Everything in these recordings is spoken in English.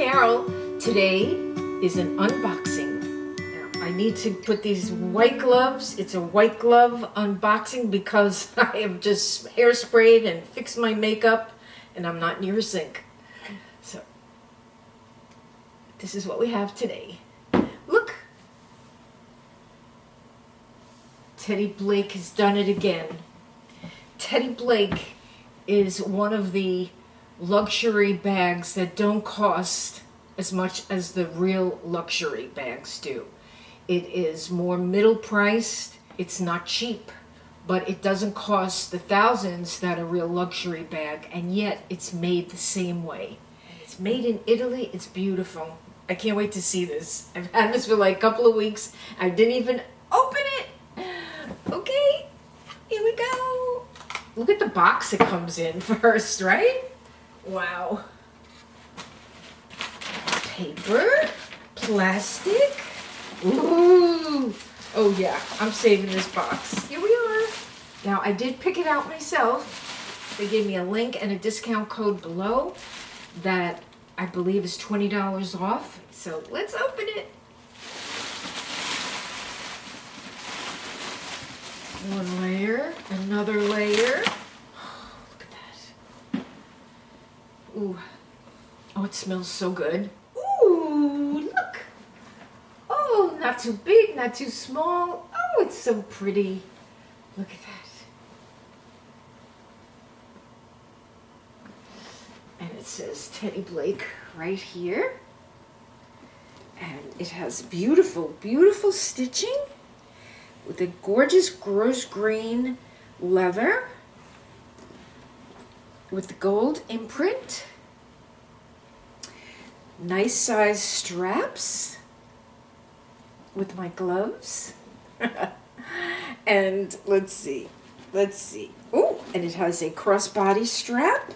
Carol. Today is an unboxing. Now, I need to put these white gloves. It's a white glove unboxing because I have just hairsprayed and fixed my makeup and I'm not near a sink. So this is what we have today. Look. Teddy Blake has done it again. Teddy Blake is one of the luxury bags that don't cost as much as the real luxury bags do. It is more middle priced. It's not cheap, but it doesn't cost the thousands that a real luxury bag, and yet it's made the same way. It's made in Italy. It's beautiful. I can't wait to see this. I've had this for like a couple of weeks. I didn't even open it. Okay, here we go. Look at the box it comes in first, right? Wow. Paper, plastic. Ooh. Oh yeah, I'm saving this box. Here we are. Now I did pick it out myself. They gave me a link and a discount code below that I believe is $20 off. So let's open it. One layer, another layer. Look at that. Ooh. Oh, it smells so good. Ooh, look. Oh, not too big, not too small. Oh, it's so pretty. Look at that. And it says Teddy Blake right here. And it has beautiful, beautiful stitching with a gorgeous rose green leather with the gold imprint. Nice size straps with my gloves. And let's see. Oh, and it has a crossbody strap.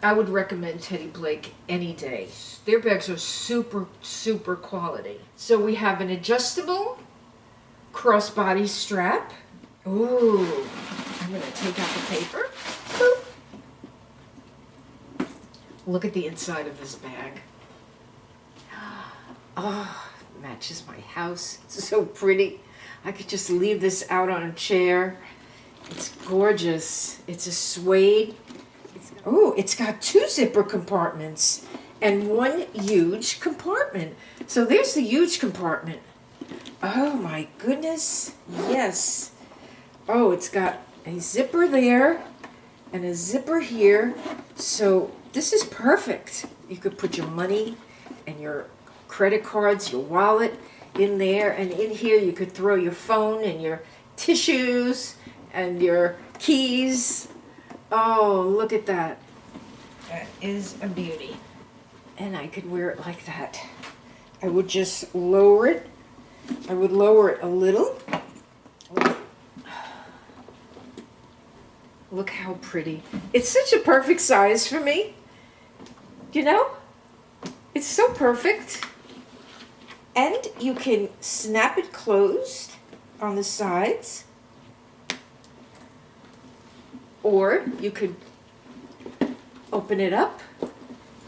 I would recommend Teddy Blake any day. Their bags are super, super quality. So we have an adjustable crossbody strap. Ooh, I'm gonna take out the paper. Boop. Look at the inside of this bag. Oh, matches my house. It's so pretty. I could just leave this out on a chair. It's gorgeous. It's a suede. Oh, it's got 2 zipper compartments and 1 huge compartment. So there's the huge compartment. Oh my goodness, yes. Oh, it's got a zipper there and a zipper here. So this is perfect. You could put your money and your credit cards, your wallet in there, and in here you could throw your phone and your tissues and your keys. Oh, look at that. That is a beauty. And I could wear it like that. I would just lower it. I would lower it a little. Look how pretty. It's such a perfect size for me. You know? It's so perfect. And you can snap it closed on the sides. Or you could open it up.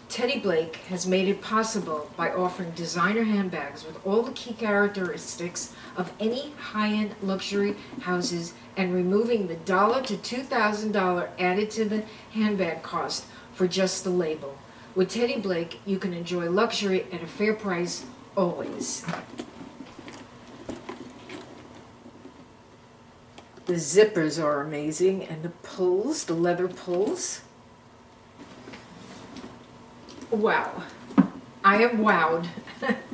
Teddy Blake has made it possible by offering designer handbags with all the key characteristics of any high-end luxury houses and removing the $1 to $2,000 added to the handbag cost for just the label. With Teddy Blake, you can enjoy luxury at a fair price always. The zippers are amazing, and the pulls, the leather pulls. Wow. I am wowed.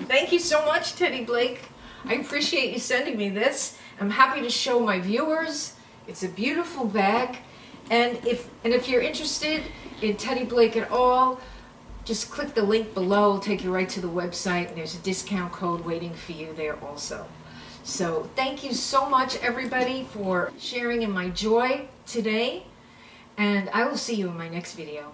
Thank you so much, Teddy Blake. I appreciate you sending me this. I'm happy to show my viewers. It's a beautiful bag. And if you're interested in Teddy Blake at all, just click the link below. It'll take you right to the website, and there's a discount code waiting for you there also. So thank you so much, everybody, for sharing in my joy today, and I will see you in my next video.